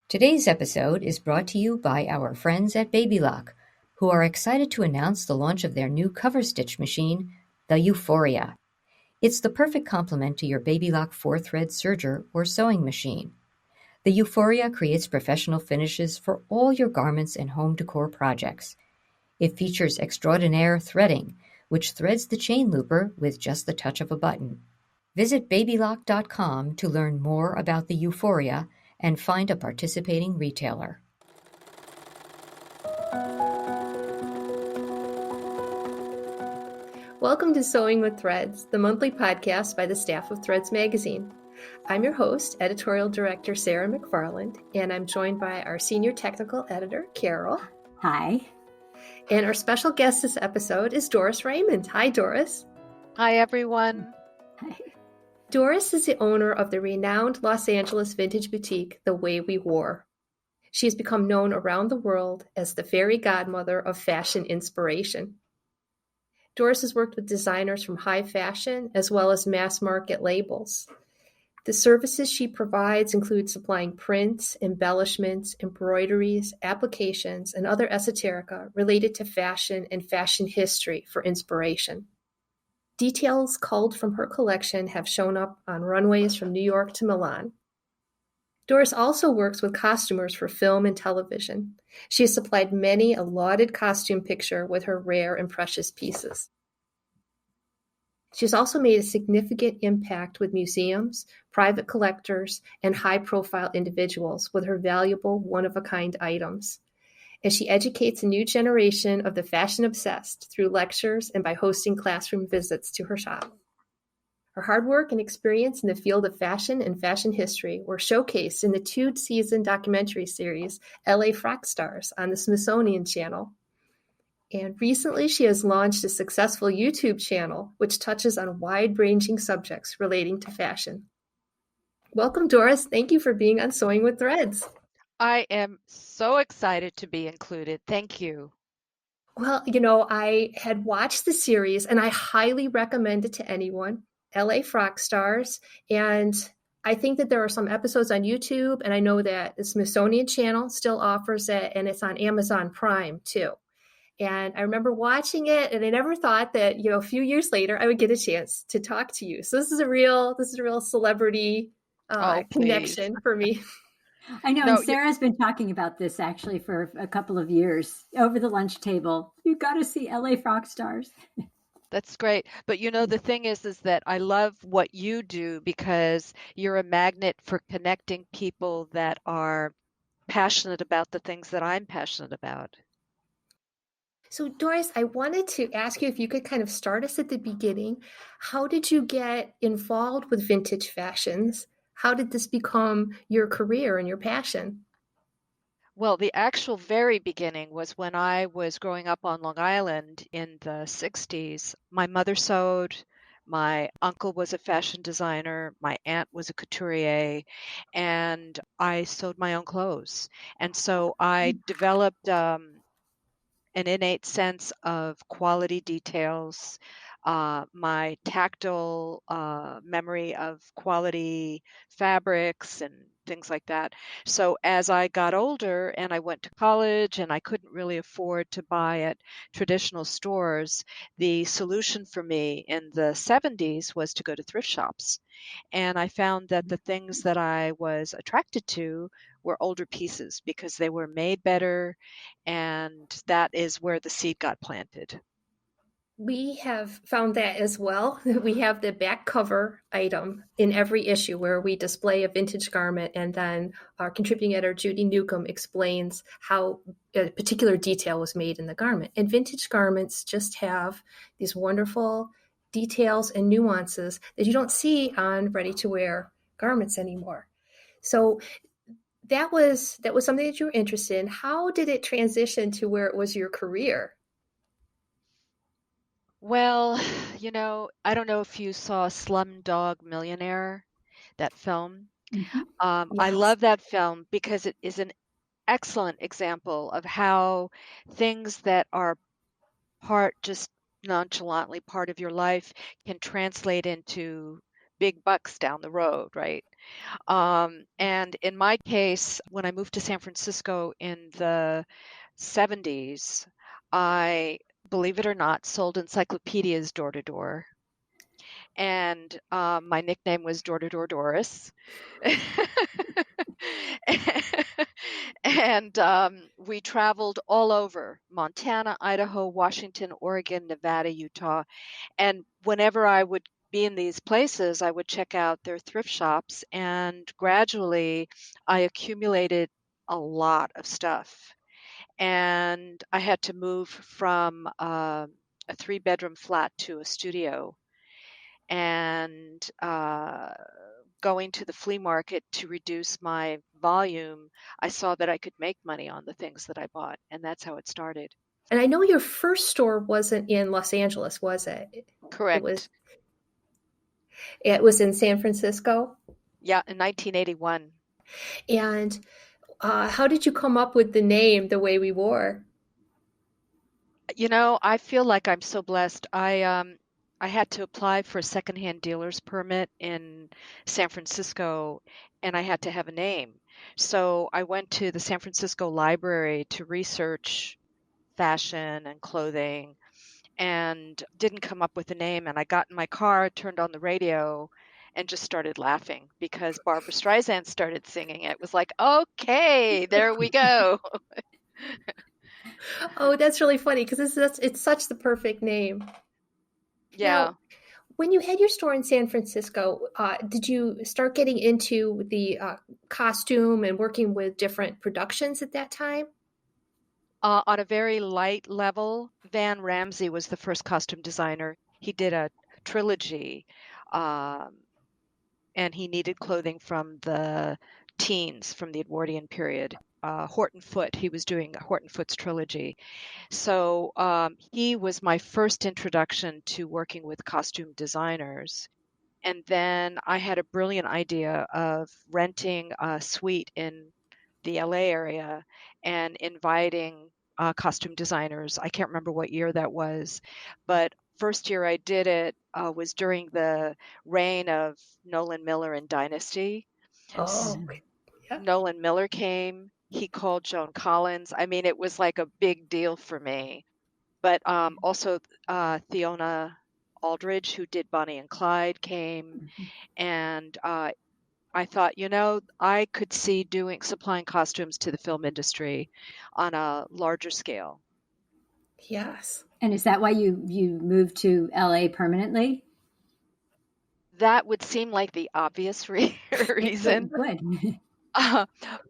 Today's episode is brought to you by our friends at Babylock, who are excited to announce the launch of their new cover stitch machine, the Euphoria. It's the perfect complement to your Babylock 4-thread serger or sewing machine. The Euphoria creates professional finishes for all your garments and home decor projects. It features extraordinaire threading, which threads the chain looper with just the touch of a button. Visit babylock.com to learn more about the Euphoria and find a participating retailer. Welcome to Sewing with Threads, the monthly podcast by the staff of Threads Magazine. I'm your host, editorial director Sarah McFarland, and I'm joined by our senior technical editor, Carol. Hi. And our special guest this episode is Doris Raymond. Hi, Doris. Hi, everyone. Hi. Doris is the owner of the renowned Los Angeles vintage boutique, The Way We Wore. She has become known around the world as the fairy godmother of fashion inspiration. Doris has worked with designers from high fashion as well as mass market labels. The services she provides include supplying prints, embellishments, embroideries, applications, and other esoterica related to fashion and fashion history for inspiration. Details culled from her collection have shown up on runways from New York to Milan. Doris also works with costumers for film and television. She has supplied many a lauded costume picture with her rare and precious pieces. She has also made a significant impact with museums, private collectors, and high-profile individuals with her valuable one-of-a-kind items. As she educates a new generation of the fashion-obsessed through lectures and by hosting classroom visits to her shop. Her hard work and experience in the field of fashion and fashion history were showcased in the 2-season documentary series LA Frock Stars on the Smithsonian Channel. And recently she has launched a successful YouTube channel which touches on wide-ranging subjects relating to fashion. Welcome, Doris. Thank you for being on Sewing with Threads. I am so excited to be included. Thank you. Well, I had watched the series and I highly recommend it to anyone. LA Frock Stars, and I think that there are some episodes on YouTube, and I know that the Smithsonian Channel still offers it, and it's on Amazon Prime too. And I remember watching it, and I never thought that a few years later I would get a chance to talk to you. So this is a real celebrity connection for me. I know, and Sarah's been talking about this actually for a couple of years over the lunch table. You got to see LA Frock Stars. That's great. But the thing is that I love what you do because you're a magnet for connecting people that are passionate about the things that I'm passionate about. So Doris, I wanted to ask you if you could kind of start us at the beginning. How did you get involved with vintage fashions? How did this become your career and your passion? Well, the actual very beginning was when I was growing up on Long Island in the 60s. My mother sewed, my uncle was a fashion designer, my aunt was a couturier, and I sewed my own clothes. And so I developed an innate sense of quality details, my tactile memory of quality fabrics and things like that. So as I got older and I went to college and I couldn't really afford to buy at traditional stores, the solution for me in the 70s was to go to thrift shops. And I found that the things that I was attracted to were older pieces because they were made better, and that is where the seed got planted. We have found that as well. We have the back cover item in every issue where we display a vintage garment, and then our contributing editor, Judy Newcomb, explains how a particular detail was made in the garment. And vintage garments just have these wonderful details and nuances that you don't see on ready-to-wear garments anymore. So that was something that you were interested in. How did it transition to where it was your career? Well, I don't know if you saw Slumdog Millionaire, that film. Mm-hmm. I love that film because it is an excellent example of how things that are just nonchalantly part of your life can translate into big bucks down the road, right? And in my case, when I moved to San Francisco in the 70s, I, believe it or not, sold encyclopedias door to door. And my nickname was Door to Door Doris. And we traveled all over Montana, Idaho, Washington, Oregon, Nevada, Utah. And whenever I would be in these places, I would check out their thrift shops. And gradually, I accumulated a lot of stuff. And I had to move from a 3-bedroom flat to a studio. And going to the flea market to reduce my volume, I saw that I could make money on the things that I bought, and that's how it started. And I know your first store wasn't in Los Angeles, was it? Correct. It was in San Francisco? Yeah, in 1981. And how did you come up with the name The Way We Wore? You know, I feel like I'm so blessed. I had to apply for a secondhand dealer's permit in San Francisco, and I had to have a name. So I went to the San Francisco Library to research fashion and clothing and didn't come up with a name. And I got in my car, turned on the radio, and just started laughing because Barbra Streisand started singing it. It was like, okay, there we go. Oh, that's really funny because it's such the perfect name. Yeah. Now, when you had your store in San Francisco, did you start getting into the costume and working with different productions at that time? On a very light level, Van Ramsey was the first costume designer. He did a trilogy, and he needed clothing from the teens, from the Edwardian period. Horton Foote, he was doing Horton Foote's trilogy. So he was my first introduction to working with costume designers. And then I had a brilliant idea of renting a suite in the LA area and inviting costume designers. I can't remember what year that was, but first year I did it was during the reign of Nolan Miller and Dynasty. Oh, yeah. Nolan Miller came. He called Joan Collins. I mean, it was like a big deal for me. But also Theona Aldridge, who did Bonnie and Clyde, came. And I thought, you know, I could see supplying costumes to the film industry on a larger scale. Yes. And is that why you moved to LA permanently? That would seem like the obvious reason. Good.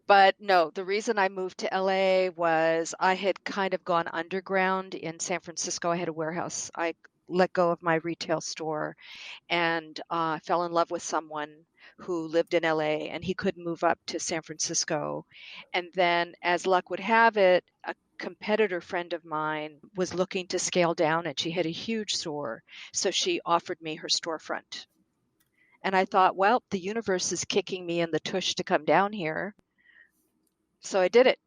But no, the reason I moved to LA was I had kind of gone underground in San Francisco. I had a warehouse. I let go of my retail store and fell in love with someone who lived in LA, and he couldn't move up to San Francisco. And then, as luck would have it, a competitor friend of mine was looking to scale down, and she had a huge store. So she offered me her storefront. And I thought, well, the universe is kicking me in the tush to come down here. So I did it.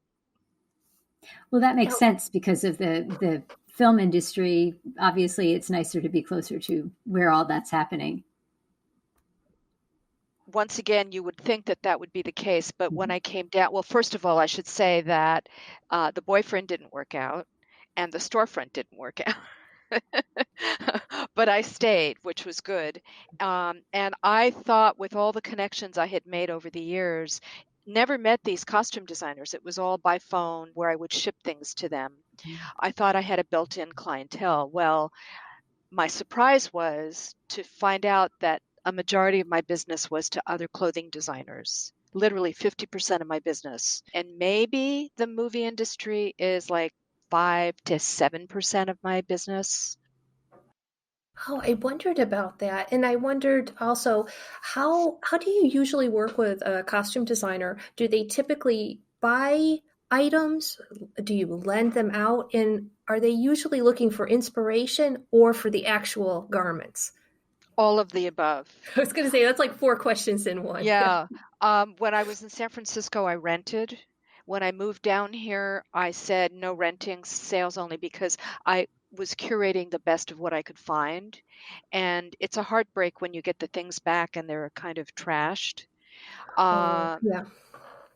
Well, that makes sense because of the film industry. Obviously, it's nicer to be closer to where all that's happening. Once again, you would think that that would be the case. But when I came down, well, first of all, I should say that the boyfriend didn't work out and the storefront didn't work out. But I stayed, which was good. And I thought with all the connections I had made over the years, never met these costume designers. It was all by phone where I would ship things to them. I thought I had a built-in clientele. Well, my surprise was to find out that a majority of my business was to other clothing designers, literally 50% of my business. And maybe the movie industry is like 5 to 7% of my business. Oh, I wondered about that. And I wondered also, how do you usually work with a costume designer? Do they typically buy items? Do you lend them out? And are they usually looking for inspiration or for the actual garments? All of the above. I was going to say, that's like 4 questions in one. Yeah. When I was in San Francisco, I rented. When I moved down here, I said no renting, sales only, because I was curating the best of what I could find. And it's a heartbreak when you get the things back and they're kind of trashed. Oh, yeah.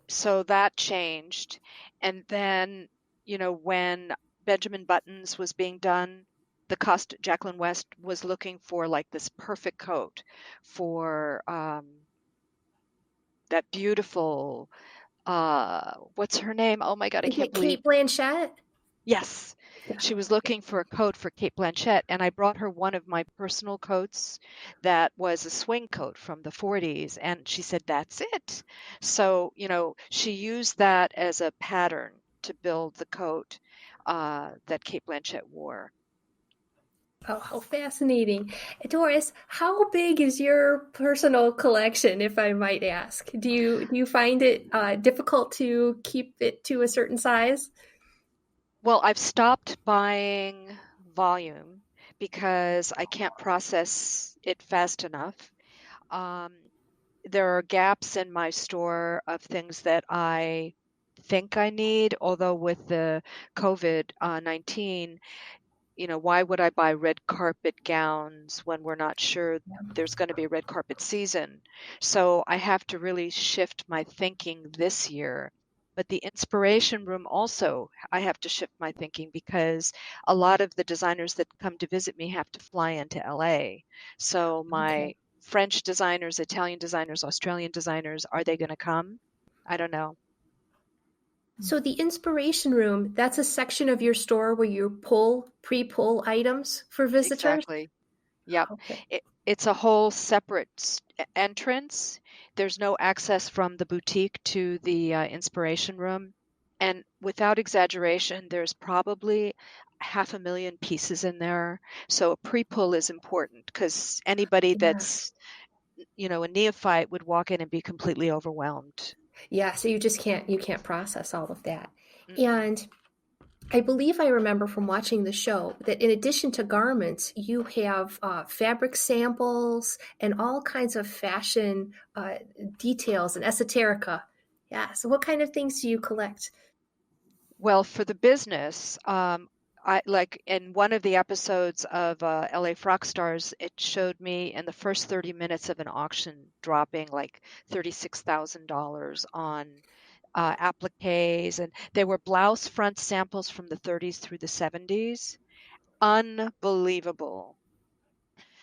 So that changed. And then, when Benjamin Buttons was being done, Jacqueline West was looking for like this perfect coat for that beautiful, what's her name? Oh my God, I Is can't it believe. Kate Blanchett? Yes, Yeah. she was looking for a coat for Kate Blanchett, and I brought her one of my personal coats that was a swing coat from the 40s, and she said, that's it. So, she used that as a pattern to build the coat that Kate Blanchett wore. Oh, how fascinating. Doris, how big is your personal collection, if I might ask? Do you find it difficult to keep it to a certain size? Well, I've stopped buying volume because I can't process it fast enough. There are gaps in my store of things that I think I need, although with the COVID-19, why would I buy red carpet gowns when we're not sure there's going to be a red carpet season? So I have to really shift my thinking this year. But the inspiration room also, I have to shift my thinking because a lot of the designers that come to visit me have to fly into LA. So my French designers, Italian designers, Australian designers, are they going to come? I don't know. So the inspiration room, that's a section of your store where you pre-pull items for visitors? Exactly. Yep. Okay. It's a whole separate entrance. There's no access from the boutique to the inspiration room. And without exaggeration, there's probably 500,000 pieces in there. So a pre-pull is important because anybody Yeah. that's, a neophyte would walk in and be completely overwhelmed. Yeah, so you can't process all of that. Mm-mm. And I believe I remember from watching the show that in addition to garments, you have fabric samples and all kinds of fashion details and esoterica. Yeah. So, what kind of things do you collect? Well, for the business, I like in one of the episodes of LA Frock Stars, it showed me in the first 30 minutes of an auction dropping like $36,000 on appliques, and they were blouse front samples from the 30s through the 70s. Unbelievable.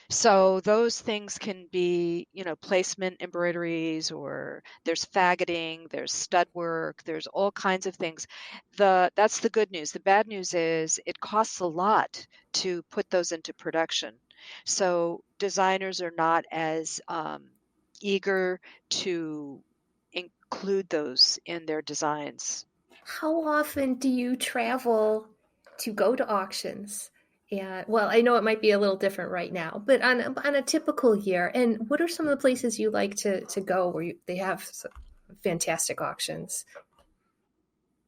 So those things can be, placement embroideries, or there's faggoting, there's stud work, there's all kinds of things. That's the good news. The bad news is it costs a lot to put those into production. So designers are not as eager to include those in their designs. How often do you travel to go to auctions? And well, I know it might be a little different right now, but on a typical year, and what are some of the places you like to go where they have fantastic auctions?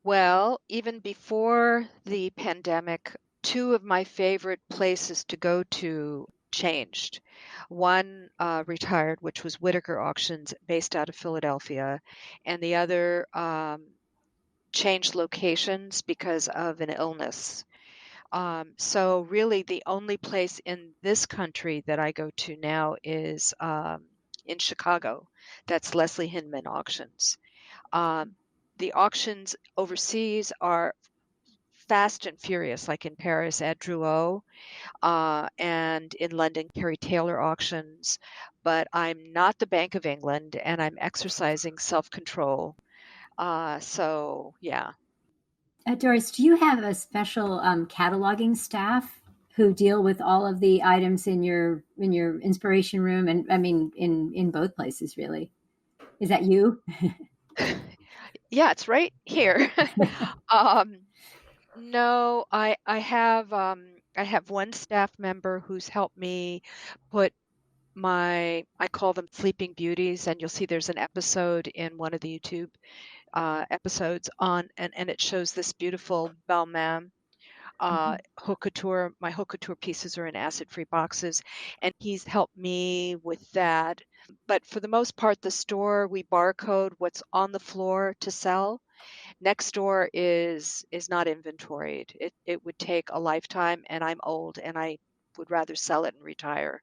Well, even before the pandemic, two of my favorite places to go to changed. One retired, which was Whitaker Auctions, based out of Philadelphia, and the other changed locations because of an illness. So really, the only place in this country that I go to now is in Chicago. That's Leslie Hinman Auctions. Um, the auctions overseas are fast and furious, like in Paris at Drouot, and in London, Kerry Taylor auctions. But I'm not the Bank of England, and I'm exercising self-control. So yeah. Doris, do you have a special cataloging staff who deal with all of the items in your inspiration room, and I mean in both places, really? Is that you? Yeah, it's right here. um, no, I have one staff member who's helped me put I call them Sleeping Beauties, and you'll see there's an episode in one of the YouTube episodes and it shows this beautiful Balmain haute couture. My haute couture pieces are in acid-free boxes, and he's helped me with that. But for the most part, the store, we barcode what's on the floor to sell. Next door is not inventoried. It would take a lifetime, and I'm old, and I would rather sell it and retire.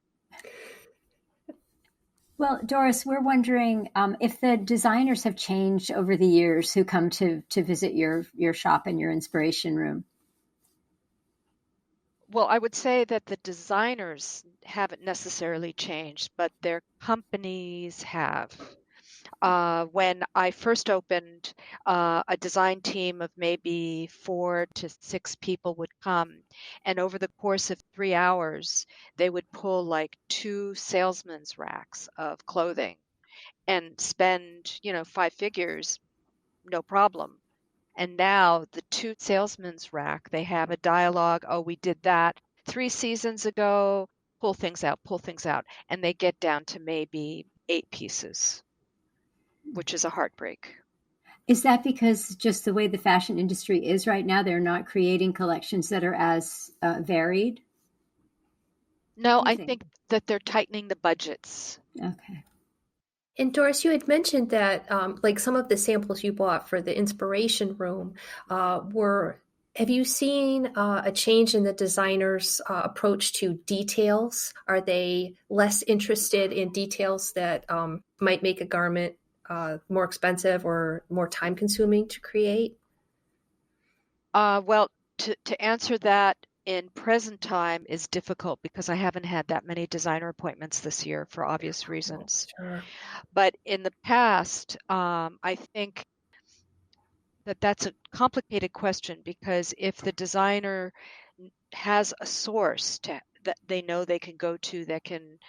Well, Doris, we're wondering if the designers have changed over the years who come to visit your shop and your inspiration room. Well, I would say that the designers haven't necessarily changed, but their companies have. When I first opened, a design team of maybe 4 to 6 people would come, and over the course of 3 hours, they would pull like 2 salesmen's racks of clothing and spend, 5 figures, no problem. And now the 2 salesmen's rack, they have a dialogue. Oh, we did that 3 seasons ago. Pull things out. And they get down to maybe 8 pieces, which is a heartbreak. Is that because just the way the fashion industry is right now, they're not creating collections that are as varied? No, I think that they're tightening the budgets. Okay. And Doris, you had mentioned that like some of the samples you bought for the inspiration room have you seen a change in the designer's approach to details? Are they less interested in details that might make a garment more expensive or more time consuming to create? Well, to answer that in present time is difficult because I haven't had that many designer appointments this year for obvious reasons. Sure. But in the past, I think that's a complicated question, because if the designer has a source that they know they can go to that can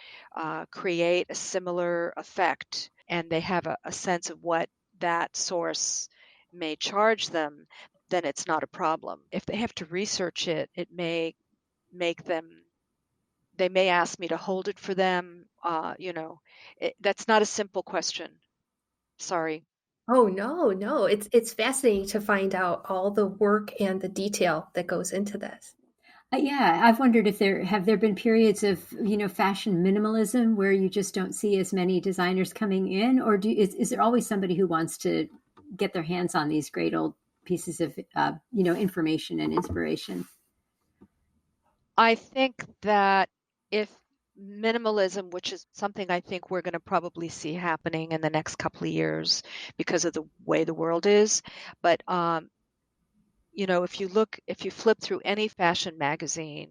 create a similar effect, and they have a sense of what that source may charge them, then it's not a problem. If they have to research it, it may make them, they may ask me to hold it for them. That's not a simple question. Sorry. Oh, no. It's fascinating to find out all the work and the detail that goes into this. Yeah, I've wondered if there been periods of fashion minimalism where you just don't see as many designers coming in, or is there always somebody who wants to get their hands on these great old pieces of information and inspiration? I think that if minimalism, which is something I think we're going to probably see happening in the next couple of years because of the way the world is, but if you flip through any fashion magazine,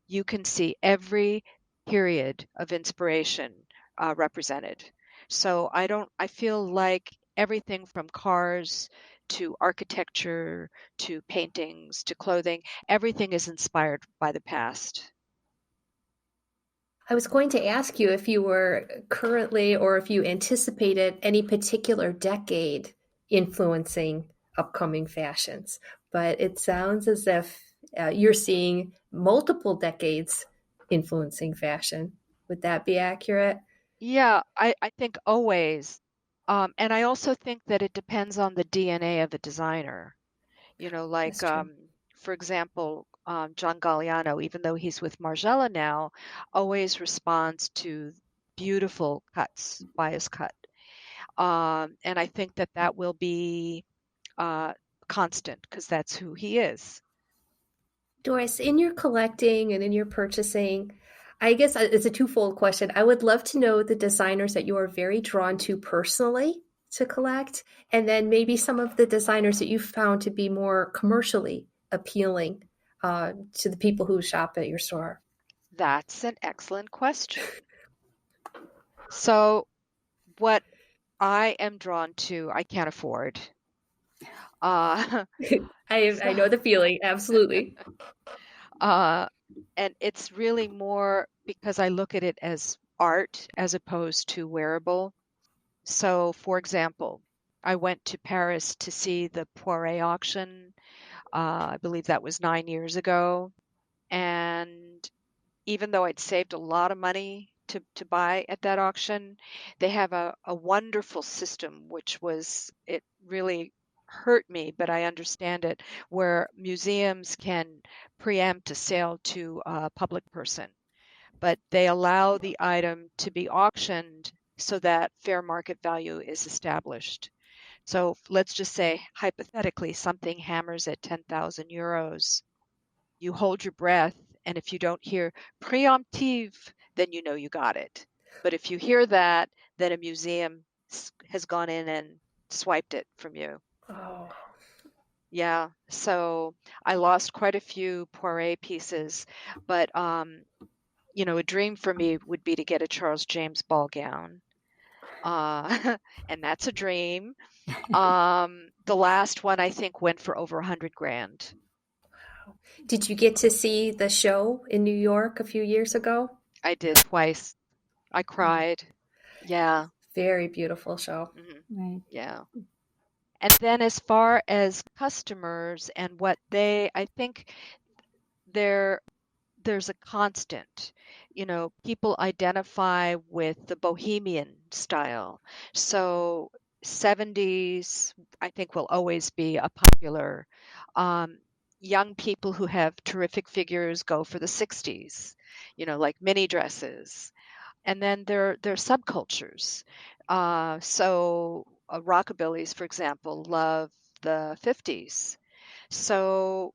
you can see every period of inspiration represented. So I feel like everything from cars to architecture to paintings to clothing, everything is inspired by the past. I was going to ask you if you were currently or if you anticipated any particular decade influencing upcoming fashions, but it sounds as if you're seeing multiple decades influencing fashion. Would that be accurate? Yeah, I think always. And I also think that it depends on the DNA of the designer. Like, That's true. for example, John Galliano, even though he's with Margiela now, always responds to beautiful cuts, bias cut. And I think that will be constant because that's who he is. Doris, in your collecting and in your purchasing, I guess it's a twofold question. I would love to know the designers that you are very drawn to personally to collect, and then maybe some of the designers that you found to be more commercially appealing to the people who shop at your store. That's an excellent question. So what I am drawn to, I can't afford. I know the feeling, absolutely. And it's really more because I look at it as art as opposed to wearable. So, for example, I went to Paris to see the Poiret auction. I believe that was 9 years ago. And even though I'd saved a lot of money to buy at that auction, they have a wonderful system, it really hurt me, but I understand it, where museums can preempt a sale to a public person, but they allow the item to be auctioned so that fair market value is established. So let's just say, hypothetically, something hammers at 10,000 euros. You hold your breath, and if you don't hear preemptive, then you know you got it. But if you hear that, then a museum has gone in and swiped it from you. Oh, Yeah, so I lost quite a few Poiret pieces, but a dream for me would be to get a Charles James ball gown. And that's a dream. The last one I think went for over 100 grand. did you get to see the show in New York a few years ago? I did twice. I cried. Yeah. Very beautiful show. Right. Yeah. And then as far as customers and what I think there's a constant. People identify with the bohemian style. So 70s, I think, will always be a popular. Um, Young people who have terrific figures go for the 60s, like mini dresses. And then there are subcultures. So rockabillys, for example, love the 50s. So,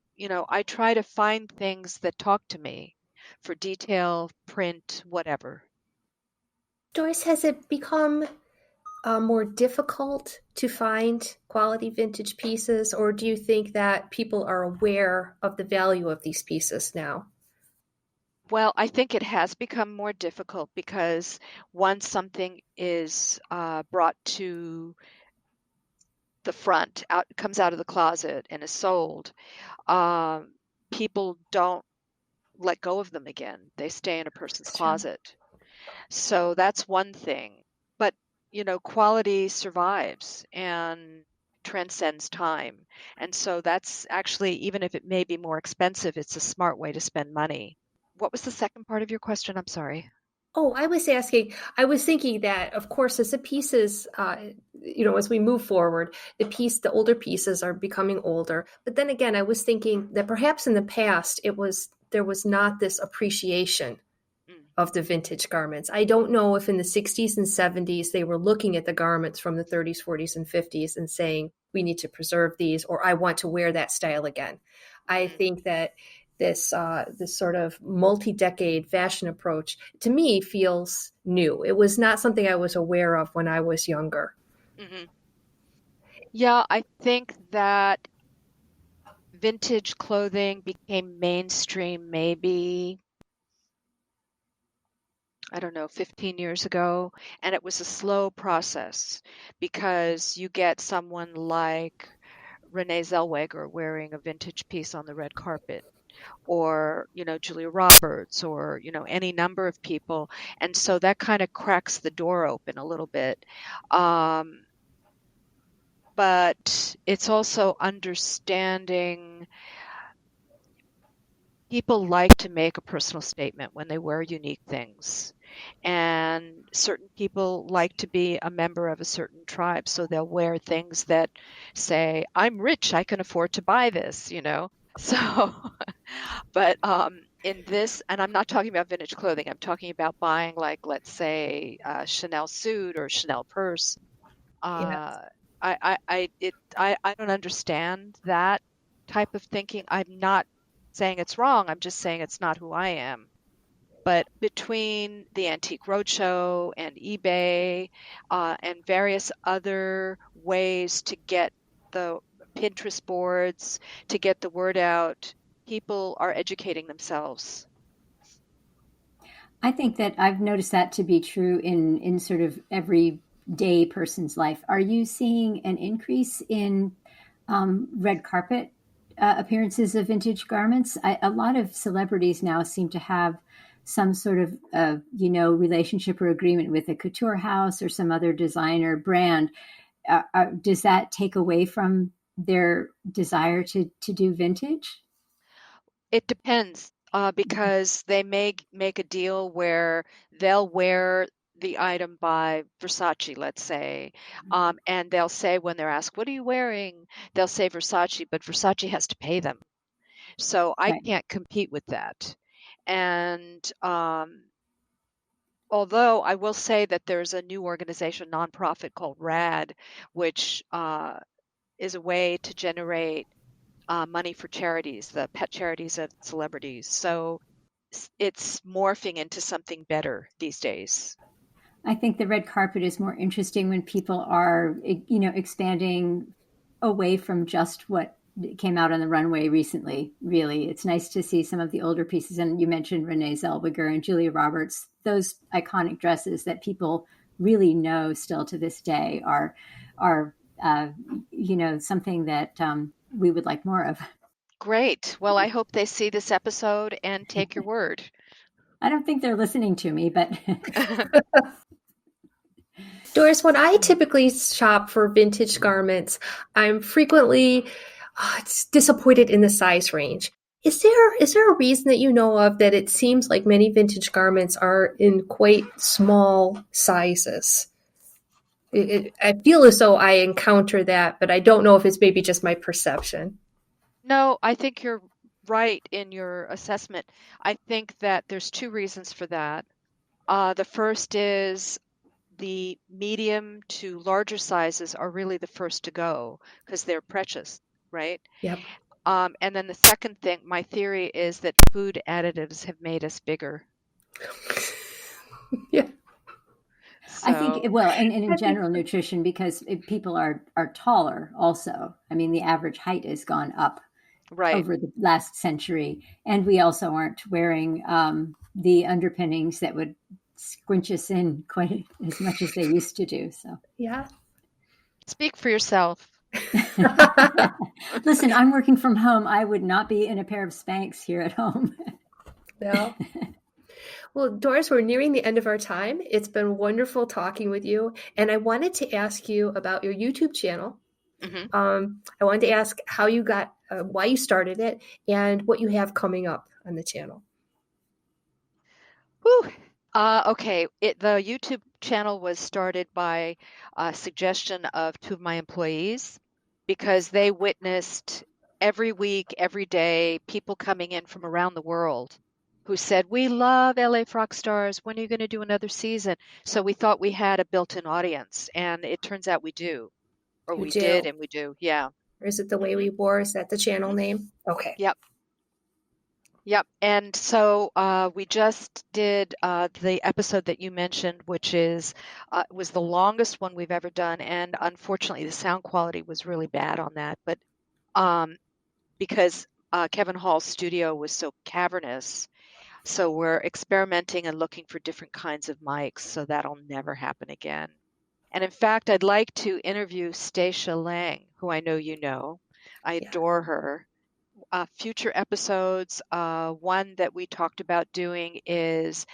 I try to find things that talk to me for detail, print, whatever. Doris, has it become more difficult to find quality vintage pieces, or do you think that people are aware of the value of these pieces now? Well, I think it has become more difficult because once something is brought to the front, comes out of the closet and is sold, people don't let go of them again. They stay in a person's That's true. closet. So that's one thing. But, quality survives and transcends time. And so that's actually, even if it may be more expensive, it's a smart way to spend money. What was the second part of your question? I'm sorry. Oh, I was thinking that, of course, as the pieces, as we move forward, the older pieces are becoming older. But then again, I was thinking that perhaps in the past, there was not this appreciation Mm, of the vintage garments. I don't know if in the 60s and 70s they were looking at the garments from the 30s, 40s, and 50s and saying, we need to preserve these, or I want to wear that style again. I mm, think that this sort of multi-decade fashion approach to me feels new. It was not something I was aware of when I was younger. mhm. Yeah, I think that vintage clothing became mainstream maybe, I don't know, 15 years ago. And it was a slow process because you get someone like Renee Zellweger wearing a vintage piece on the red carpet, or, Julia Roberts, or, any number of people. And so that kind of cracks the door open a little bit. Um, but it's also understanding people like to make a personal statement when they wear unique things. And certain people like to be a member of a certain tribe, so they'll wear things that say, I'm rich, I can afford to buy this. So, but in this, and I'm not talking about vintage clothing, I'm talking about buying, like, let's say, a Chanel suit or Chanel purse. Yeah. Uh, I don't understand that type of thinking. I'm not saying it's wrong. I'm just saying it's not who I am. But between the Antique Roadshow and eBay, and various other ways to get the Pinterest boards, to get the word out, people are educating themselves. I think that I've noticed that to be true in sort of everyday person's life. Are you seeing an increase in red carpet appearances of vintage garments? A lot of celebrities now seem to have some sort of relationship or agreement with a couture house or some other designer brand. Does that take away from their desire to do vintage? It depends, because they may make a deal where they'll wear the item by Versace, let's say, and they'll say, when they're asked, "What are you wearing?" They'll say Versace, but Versace has to pay them. So I Right. can't compete with that. And Although I will say that there's a new organization, nonprofit called RAD, which is a way to generate money for charities, the pet charities of celebrities. So it's morphing into something better these days. I think the red carpet is more interesting when people are, expanding away from just what came out on the runway recently. Really, it's nice to see some of the older pieces. And you mentioned Renee Zellweger and Julia Roberts; those iconic dresses that people really know still to this day are something that we would like more of. Great. Well, I hope they see this episode and take your word. I don't think they're listening to me, but Doris, when I typically shop for vintage garments, I'm frequently disappointed in the size range. Is there a reason that you know of that it seems like many vintage garments are in quite small sizes? I feel as though I encounter that, but I don't know if it's maybe just my perception. No, I think you're right in your assessment. I think that there's two reasons for that. The first is the medium to larger sizes are really the first to go because they're precious, right? Yep. And then the second thing, my theory is that food additives have made us bigger. Yeah. I think, well, and in general, nutrition, because people are taller also. I mean, the average height has gone up over the last century. And we also aren't wearing the underpinnings that would squinch us in quite as much as they used to do. So, yeah. Speak for yourself. Listen, I'm working from home. I would not be in a pair of Spanx here at home. No. Well, Doris, we're nearing the end of our time. It's been wonderful talking with you. And I wanted to ask you about your YouTube channel. Mm-hmm. I wanted to ask how you got, why you started it, and what you have coming up on the channel. Whew. Okay, the YouTube channel was started by a suggestion of two of my employees because they witnessed every week, every day, people coming in from around the world who said, "We love LA Rock Stars. When are you going to do another season?" So we thought we had a built-in audience, and it turns out we do, or we did, and we do. Yeah. Or is it The Way We Wore? Is that the channel name? Okay. Yep. Yep. And so we just did the episode that you mentioned, which was the longest one we've ever done. And unfortunately, the sound quality was really bad on that. But because Kevin Hall's studio was so cavernous, so we're experimenting and looking for different kinds of mics. So that'll never happen again. And in fact, I'd like to interview Stacia Lang, who I know you know. I adore her. Future episodes, one that we talked about doing is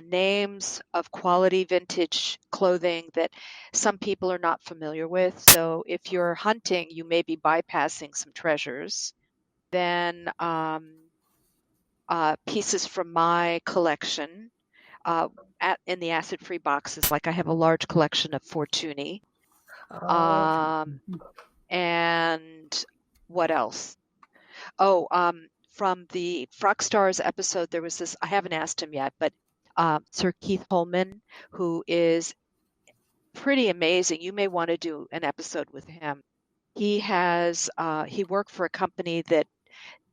names of quality vintage clothing that some people are not familiar with. So if you're hunting, you may be bypassing some treasures. Then pieces from my collection in the acid-free boxes, like I have a large collection of Fortuny. And what else? Oh, from the Frock Stars episode, there was this, I haven't asked him yet, but Sir Keith Holman, who is pretty amazing. You may want to do an episode with him. He worked for a company that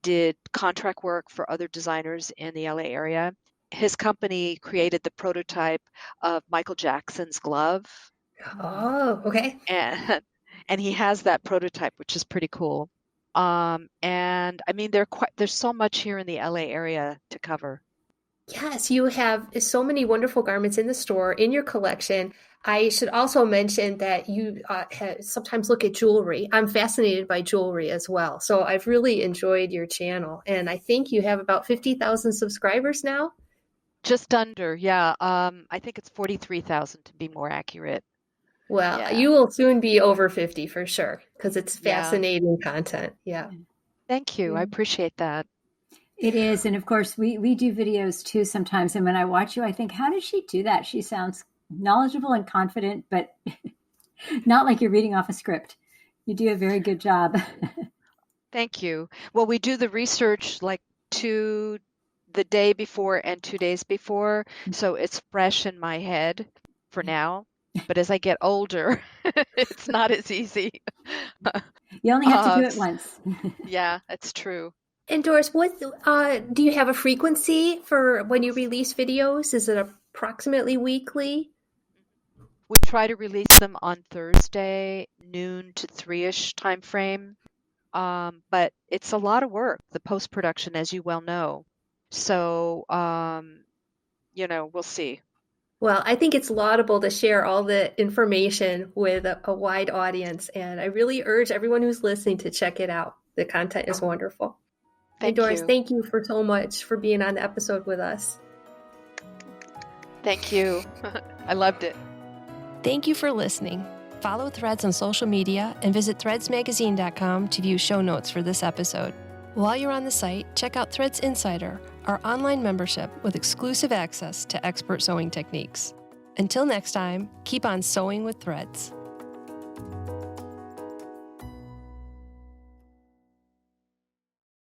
did contract work for other designers in the LA area. His company created the prototype of Michael Jackson's glove. Oh, okay. And he has that prototype, which is pretty cool. And I mean, there's so much here in the LA area to cover. Yes, you have so many wonderful garments in the store, in your collection. I should also mention that you sometimes look at jewelry. I'm fascinated by jewelry as well. So I've really enjoyed your channel. And I think you have about 50,000 subscribers now. Just under, yeah. I think it's 43,000 to be more accurate. Well, you will soon be over 50 for sure, because it's fascinating content. Yeah. Thank you. I appreciate that. It is. And of course, we do videos too sometimes. And when I watch you, I think, how does she do that? She sounds knowledgeable and confident, but not like you're reading off a script. You do a very good job. Thank you. Well, we do the research like 2 the day before and 2 days before, so it's fresh in my head for now. But as I get older, it's not as easy. You only have to do it once. Yeah, that's true. And Doris, what do you have a frequency for when you release videos? Is it approximately weekly? We try to release them on Thursday, noon to 3-ish time frame. But it's a lot of work, the post-production, as you well know. So, we'll see. Well, I think it's laudable to share all the information with a wide audience, and I really urge everyone who's listening to check it out. The content is wonderful. Thank Doris, you. thank you for so much for being on the episode with us. Thank you. I loved it. Thank you for listening. Follow Threads on social media and visit threadsmagazine.com to view show notes for this episode. While you're on the site, check out Threads Insider, our online membership with exclusive access to expert sewing techniques. Until next time, keep on sewing with Threads.